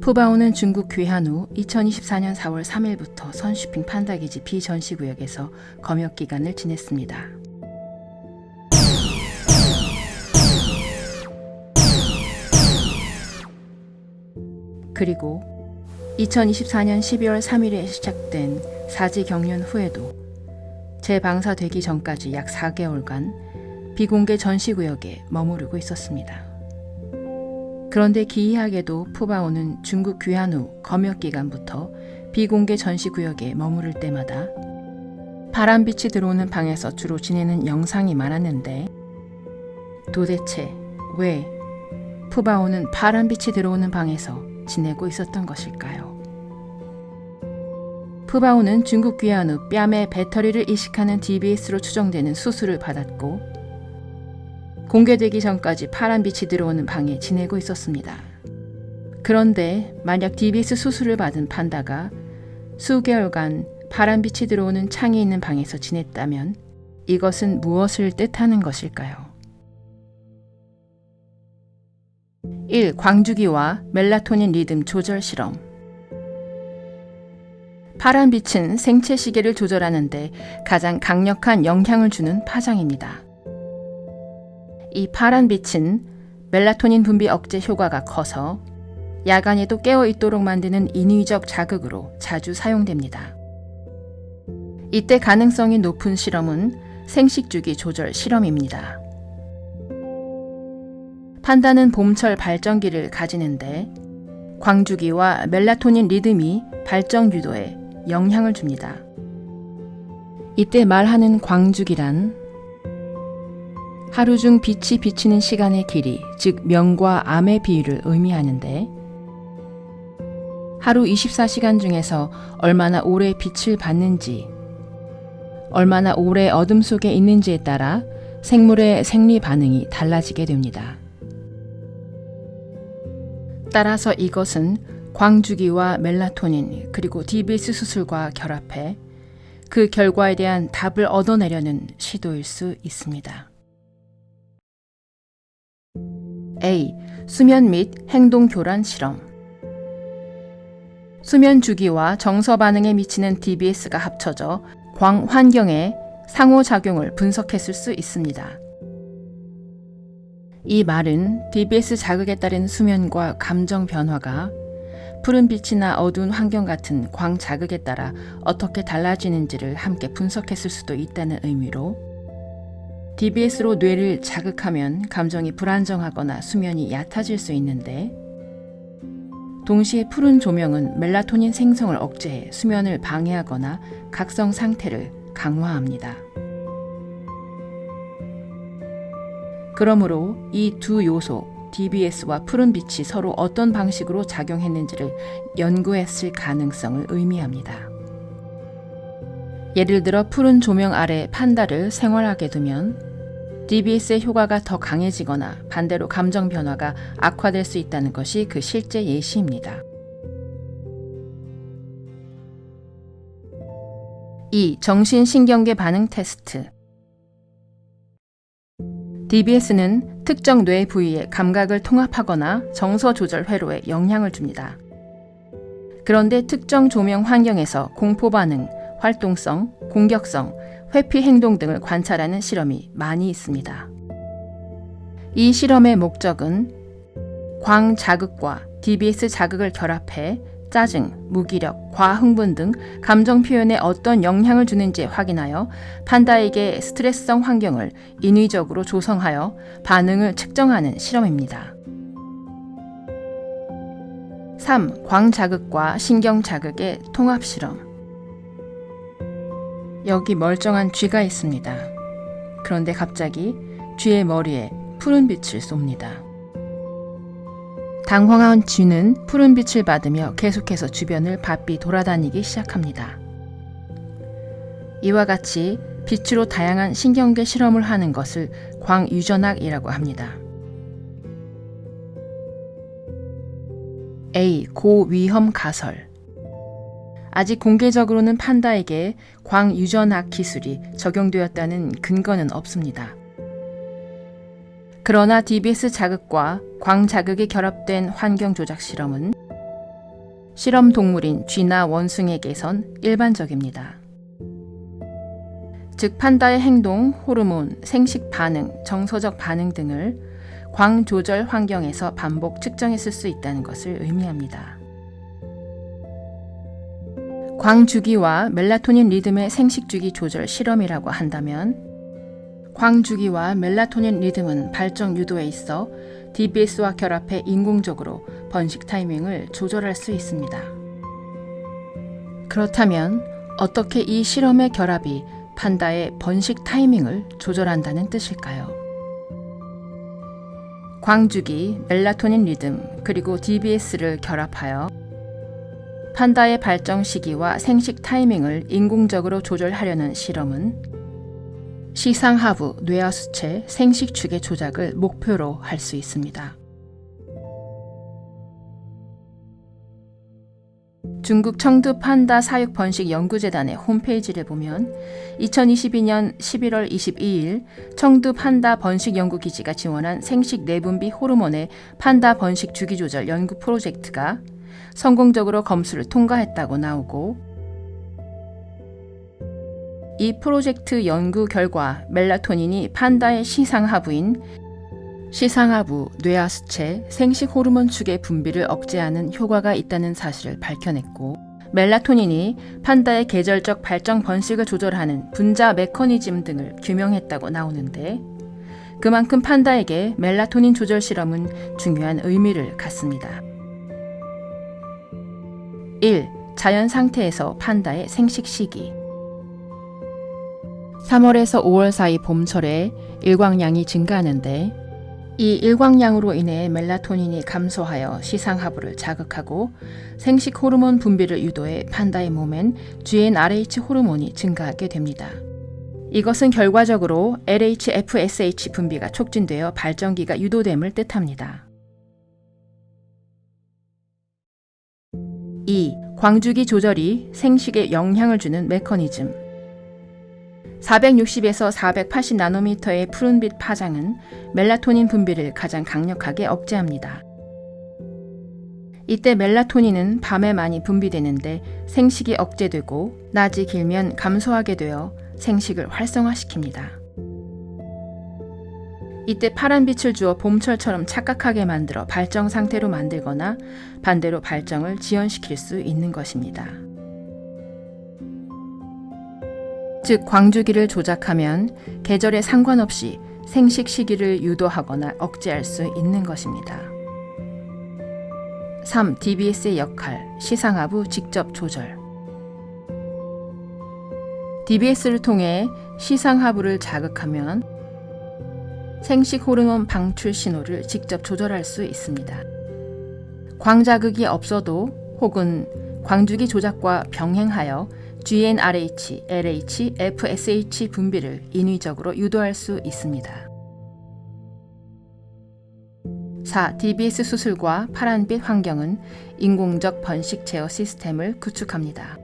푸바오는 중국 귀환 후 2024년 4월 3일부터 선쇼핑 판다기지 비전시구역에서 검역 기간을 지냈습니다. 그리고 2024년 12월 3일에 시작된 사지 경륜 후에도 재방사되기 전까지 약 4개월간 비공개 전시구역에 머무르고 있었습니다. 그런데 기이하게도 푸바오는 중국 귀환 후 검역 기간부터 비공개 전시구역에 머무를 때마다 파란빛이 들어오는 방에서 주로 지내는 영상이 많았는데 도대체 왜 푸바오는 파란빛이 들어오는 방에서 지내고 있었던 것일까요? 푸바오는 중국 귀환 후 뺨에 배터리를 이식하는 DBS로 추정되는 수술을 받았고 공개되기 전까지 파란빛이 들어오는 방에 지내고 있었습니다. 그런데 만약 DBS 수술을 받은 판다가 수개월간 파란빛이 들어오는 창이 있는 방에서 지냈다면 이것은 무엇을 뜻하는 것일까요? 1. 광주기와 멜라토닌 리듬 조절 실험. 파란빛은 생체 시계를 조절하는 데 가장 강력한 영향을 주는 파장입니다. 이 파란빛은 멜라토닌 분비 억제 효과가 커서 야간에도 깨어 있도록 만드는 인위적 자극으로 자주 사용됩니다. 이때 가능성이 높은 실험은 생식주기 조절 실험입니다. 판다는 봄철 발정기를 가지는데 광주기와 멜라토닌 리듬이 발정 유도에 영향을 줍니다. 이때 말하는 광주기란 하루 중 빛이 비치는 시간의 길이, 즉 명과 암의 비율을 의미하는데 하루 24시간 중에서 얼마나 오래 빛을 받는지, 얼마나 오래 어둠 속에 있는지에 따라 생물의 생리 반응이 달라지게 됩니다. 따라서 이것은 광주기와 멜라토닌 그리고 DBS 수술과 결합해 그 결과에 대한 답을 얻어내려는 시도일 수 있습니다. A. 수면 및 행동 교란 실험. 수면 주기와 정서 반응에 미치는 DBS가 합쳐져 광 환경의 상호작용을 분석했을 수 있습니다. 이 말은 DBS 자극에 따른 수면과 감정 변화가 푸른빛이나 어두운 환경 같은 광 자극에 따라 어떻게 달라지는지를 함께 분석했을 수도 있다는 의미로 DBS로 뇌를 자극하면 감정이 불안정하거나 수면이 얕아질 수 있는데 동시에 푸른 조명은 멜라토닌 생성을 억제해 수면을 방해하거나 각성 상태를 강화합니다. 그러므로 이 두 요소, DBS와 푸른빛이 서로 어떤 방식으로 작용했는지를 연구했을 가능성을 의미합니다. 예를 들어 푸른 조명 아래 판다를 생활하게 두면 DBS의 효과가 더 강해지거나 반대로 감정 변화가 악화될 수 있다는 것이 그 실제 예시입니다. 2. 정신신경계 반응 테스트. DBS는 특정 뇌 부위의 감각을 통합하거나 정서 조절 회로에 영향을 줍니다. 그런데 특정 조명 환경에서 공포 반응, 활동성, 공격성, 회피 행동 등을 관찰하는 실험이 많이 있습니다. 이 실험의 목적은 광 자극과 DBS 자극을 결합해 짜증, 무기력, 과흥분 등 감정 표현에 어떤 영향을 주는지 확인하여 판다에게 스트레스성 환경을 인위적으로 조성하여 반응을 측정하는 실험입니다. 3. 광 자극과 신경 자극의 통합 실험. 여기 멀쩡한 쥐가 있습니다. 그런데 갑자기 쥐의 머리에 푸른 빛을 쏩니다. 당황한 쥐는 푸른 빛을 받으며 계속해서 주변을 바삐 돌아다니기 시작합니다. 이와 같이 빛으로 다양한 신경계 실험을 하는 것을 광유전학이라고 합니다. A. 고위험 가설. 아직 공개적으로는 판다에게 광유전학 기술이 적용되었다는 근거는 없습니다. 그러나 DBS 자극과 광 자극이 결합된 환경 조작 실험은 실험 동물인 쥐나 원숭이에게선 일반적입니다. 즉 판다의 행동, 호르몬, 생식 반응, 정서적 반응 등을 광 조절 환경에서 반복 측정했을 수 있다는 것을 의미합니다. 광 주기와 멜라토닌 리듬의 생식 주기 조절 실험이라고 한다면 광 주기와 멜라토닌 리듬은 발정 유도에 있어 DBS와 결합해 인공적으로 번식 타이밍을 조절할 수 있습니다. 그렇다면 어떻게 이 실험의 결합이 판다의 번식 타이밍을 조절한다는 뜻일까요? 광주기, 멜라토닌 리듬, 그리고 DBS를 결합하여 판다의 발정 시기와 생식 타이밍을 인공적으로 조절하려는 실험은 시상하부 뇌하수체 생식 축의 조작을 목표로 할 수 있습니다. 중국 청두 판다 사육 번식 연구재단의 홈페이지를 보면 2022년 11월 22일 청두 판다 번식 연구기지가 지원한 생식 내분비 호르몬의 판다 번식 주기 조절 연구 프로젝트가 성공적으로 검수를 통과했다고 나오고, 이 프로젝트 연구 결과 멜라토닌이 판다의 시상하부인 시상하부 뇌하수체 생식 호르몬 축의 분비를 억제하는 효과가 있다는 사실을 밝혀냈고, 멜라토닌이 판다의 계절적 발정 번식을 조절하는 분자 메커니즘 등을 규명했다고 나오는데, 그만큼 판다에게 멜라토닌 조절 실험은 중요한 의미를 갖습니다. 1. 자연 상태에서 판다의 생식 시기. 3월에서 5월 사이 봄철에 일광량이 증가하는데, 이 일광량으로 인해 멜라토닌이 감소하여 시상하부를 자극하고 생식 호르몬 분비를 유도해 판다의 몸엔 GnRH 호르몬이 증가하게 됩니다. 이것은 결과적으로 LH-FSH 분비가 촉진되어 발정기가 유도됨을 뜻합니다. 2. 광주기 조절이 생식에 영향을 주는 메커니즘. 460에서 480 나노미터의 푸른빛 파장은 멜라토닌 분비를 가장 강력하게 억제합니다. 이때 멜라토닌은 밤에 많이 분비되는데 생식이 억제되고 낮이 길면 감소하게 되어 생식을 활성화시킵니다. 이때 파란 빛을 주어 봄철처럼 착각하게 만들어 발정 상태로 만들거나 반대로 발정을 지연시킬 수 있는 것입니다. 즉 광주기를 조작하면 계절에 상관없이 생식 시기를 유도하거나 억제할 수 있는 것입니다. 3. DBS의 역할, 시상하부 직접 조절. DBS를 통해 시상하부를 자극하면 생식 호르몬 방출 신호를 직접 조절할 수 있습니다. 광자극이 없어도 혹은 광주기 조작과 병행하여 GnRH, LH, FSH 분비를 인위적으로 유도할 수 있습니다. 4. DBS 수술과 파란빛 환경은 인공적 번식 제어 시스템을 구축합니다.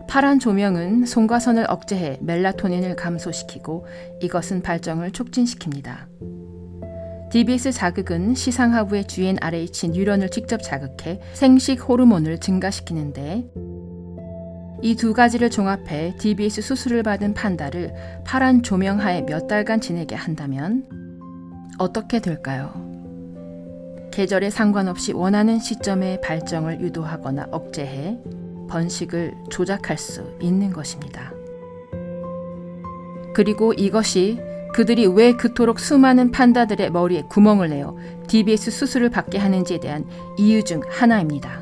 파란 조명은 송과선을 억제해 멜라토닌을 감소시키고 이것은 발정을 촉진시킵니다. DBS 자극은 시상하부의 GnRH 뉴런을 직접 자극해 생식 호르몬을 증가시키는데, 이 두 가지를 종합해 DBS 수술을 받은 판다를 파란 조명하에 몇 달간 지내게 한다면 어떻게 될까요? 계절에 상관없이 원하는 시점에 발정을 유도하거나 억제해 번식을 조작할 수 있는 것입니다. 그리고 이것이 그들이 왜 그토록 수많은 판다들의 머리에 구멍을 내어 DBS 수술을 받게 하는지에 대한 이유 중 하나입니다.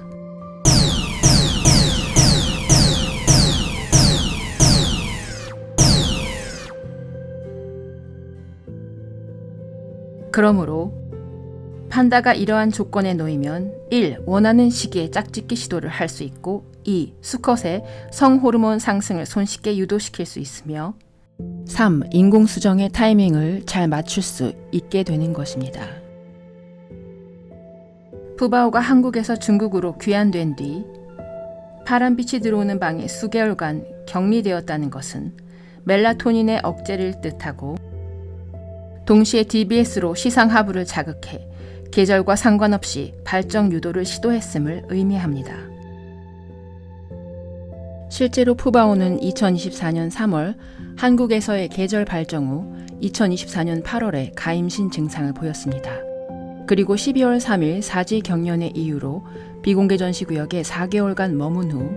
그러므로 판다가 이러한 조건에 놓이면 1. 원하는 시기에 짝짓기 시도를 할 수 있고 2. 수컷의 성호르몬 상승을 손쉽게 유도시킬 수 있으며 3. 인공수정의 타이밍을 잘 맞출 수 있게 되는 것입니다. 푸바오가 한국에서 중국으로 귀환된 뒤 파란빛이 들어오는 방에 수개월간 격리되었다는 것은 멜라토닌의 억제를 뜻하고, 동시에 DBS로 시상하부를 자극해 계절과 상관없이 발정 유도를 시도했음을 의미합니다. 실제로 푸바오는 2024년 3월 한국에서의 계절 발정 후 2024년 8월에 가임신 증상을 보였습니다. 그리고 12월 3일 사지 경련의 이유로 비공개 전시구역에 4개월간 머문 후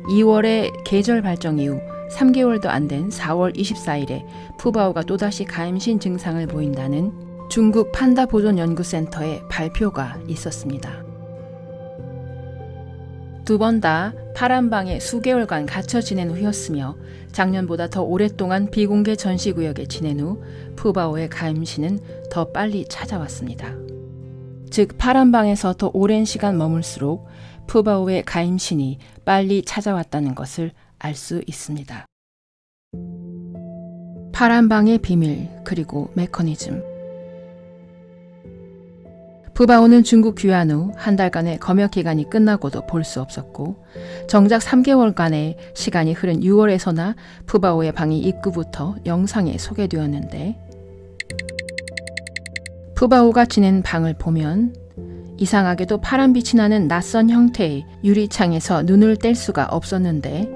2월에 계절 발정 이후 3개월도 안 된 4월 24일에 푸바오가 또다시 가임신 증상을 보인다는 중국 판다 보존 연구센터의 발표가 있었습니다. 두 번 다 파란 방에 수개월간 갇혀 지낸 후였으며 작년보다 더 오랫동안 비공개 전시구역에 지낸 후 푸바오의 가임신은 더 빨리 찾아왔습니다. 즉 파란 방에서 더 오랜 시간 머물수록 푸바오의 가임신이 빨리 찾아왔다는 것을 알 수 있습니다. 파란 방의 비밀 그리고 메커니즘. 푸바오는 중국 귀환 후 한 달간의 검역 기간이 끝나고도 볼 수 없었고 정작 3개월간의 시간이 흐른 6월에서나 푸바오의 방이 입구부터 영상에 소개되었는데 푸바오가 지낸 방을 보면 이상하게도 파란빛이 나는 낯선 형태의 유리창에서 눈을 뗄 수가 없었는데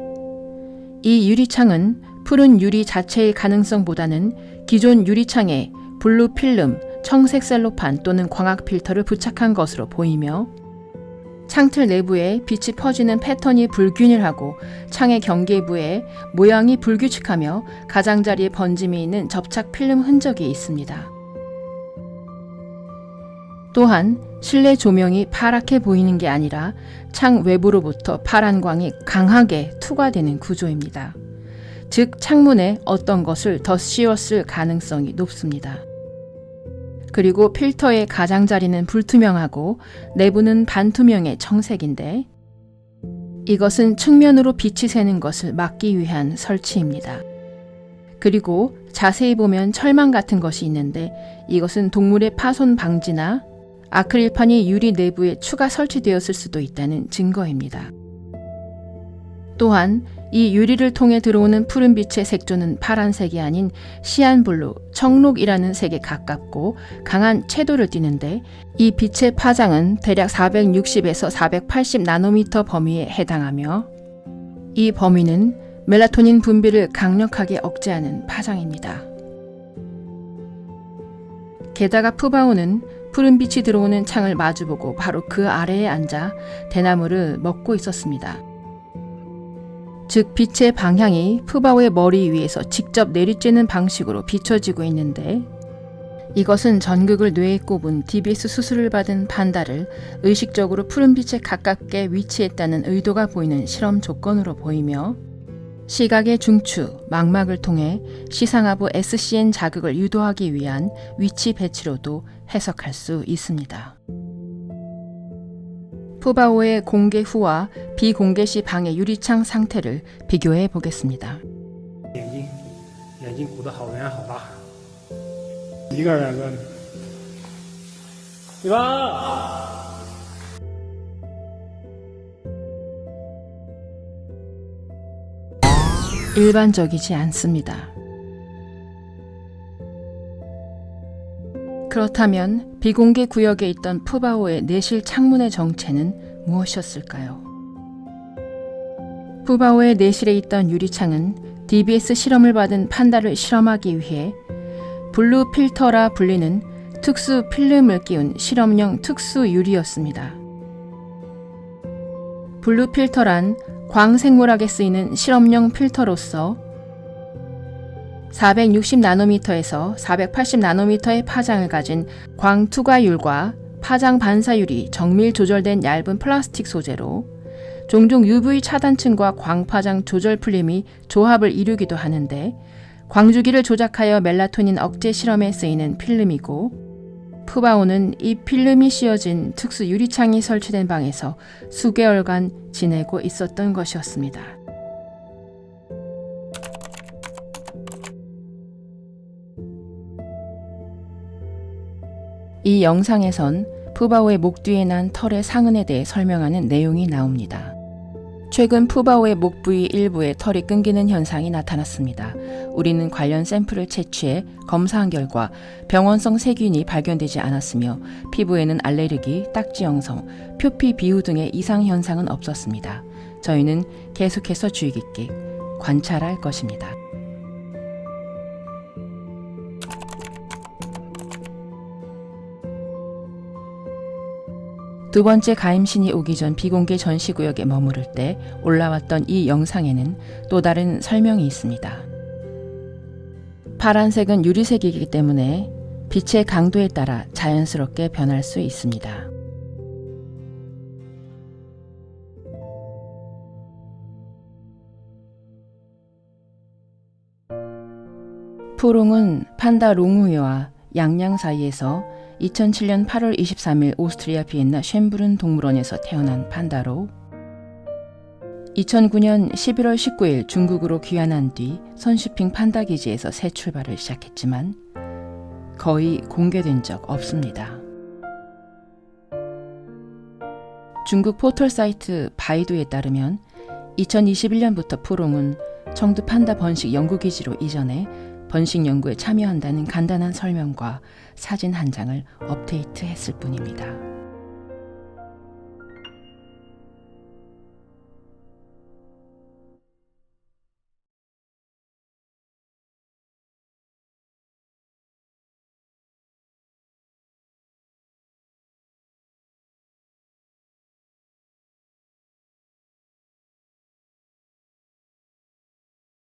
이 유리창은 푸른 유리 자체의 가능성보다는 기존 유리창에 블루 필름, 청색 셀로판 또는 광학 필터를 부착한 것으로 보이며 창틀 내부에 빛이 퍼지는 패턴이 불균일하고 창의 경계부에 모양이 불규칙하며 가장자리에 번짐이 있는 접착 필름 흔적이 있습니다. 또한 실내 조명이 파랗게 보이는 게 아니라 창 외부로부터 파란 광이 강하게 투과되는 구조입니다. 즉 창문에 어떤 것을 더 씌웠을 가능성이 높습니다. 그리고 필터의 가장자리는 불투명하고 내부는 반투명의 청색인데 이것은 측면으로 빛이 새는 것을 막기 위한 설치입니다. 그리고 자세히 보면 철망 같은 것이 있는데 이것은 동물의 파손 방지나 아크릴판이 유리 내부에 추가 설치되었을 수도 있다는 증거입니다. 또한 이 유리를 통해 들어오는 푸른빛의 색조는 파란색이 아닌 시안블루, 청록이라는 색에 가깝고 강한 채도를 띠는데 이 빛의 파장은 대략 460에서 480 나노미터 범위에 해당하며 이 범위는 멜라토닌 분비를 강력하게 억제하는 파장입니다. 게다가 푸바오는 푸른빛이 들어오는 창을 마주보고 바로 그 아래에 앉아 대나무를 먹고 있었습니다. 즉 빛의 방향이 푸바오의 머리 위에서 직접 내리쬐는 방식으로 비춰지고 있는데 이것은 전극을 뇌에 꼽은 DBS 수술을 받은 판다를 의식적으로 푸른빛에 가깝게 위치했다는 의도가 보이는 실험 조건으로 보이며 시각의 중추, 망막을 통해 시상하부 SCN 자극을 유도하기 위한 위치 배치로도 해석할 수 있습니다. 푸바오의 공개 후와 비공개 시 방의 유리창 상태를 비교해 보겠습니다. 眼睛鼓得好圆好大，一个两个，对吧？ 일반적이지 않습니다. 그렇다면 비공개 구역에 있던 푸바오의 내실 창문의 정체는 무엇이었을까요? 푸바오의 내실에 있던 유리창은 DBS 실험을 받은 판다를 실험하기 위해 블루 필터라 불리는 특수 필름을 끼운 실험용 특수 유리였습니다. 블루 필터란 광생물학에 쓰이는 실험용 필터로서 460나노미터에서 480나노미터의 파장을 가진 광투과율과 파장 반사율이 정밀 조절된 얇은 플라스틱 소재로 종종 UV 차단층과 광파장 조절 필름이 조합을 이루기도 하는데 광주기를 조작하여 멜라토닌 억제 실험에 쓰이는 필름이고 푸바오는 이 필름이 씌워진 특수 유리창이 설치된 방에서 수개월간 지내고 있었던 것이었습니다. 이 영상에선 푸바오의 목 뒤에 난 털의 상흔에 대해 설명하는 내용이 나옵니다. 최근 푸바오의 목 부위 일부에 털이 끊기는 현상이 나타났습니다. 우리는 관련 샘플을 채취해 검사한 결과 병원성 세균이 발견되지 않았으며 피부에는 알레르기, 딱지 형성, 표피 비후 등의 이상 현상은 없었습니다. 저희는 계속해서 주의 깊게 관찰할 것입니다. 두 번째 가임신이 오기 전 비공개 전시구역에 머무를 때 올라왔던 이 영상에는 또 다른 설명이 있습니다. 파란색은 유리색이기 때문에 빛의 강도에 따라 자연스럽게 변할 수 있습니다. 푸롱은 판다 롱우유와 양양 사이에서 2007년 8월 23일 오스트리아 비엔나 쉔브른 동물원에서 태어난 판다로 2009년 11월 19일 중국으로 귀환한 뒤 선슈핑 판다 기지에서 새 출발을 시작했지만 거의 공개된 적 없습니다. 중국 포털 사이트 바이두에 따르면 2021년부터 푸롱은 청두 판다 번식 연구기지로 이전해 번식 연구에 참여한다는 간단한 설명과 사진 한 장을 업데이트했을 뿐입니다.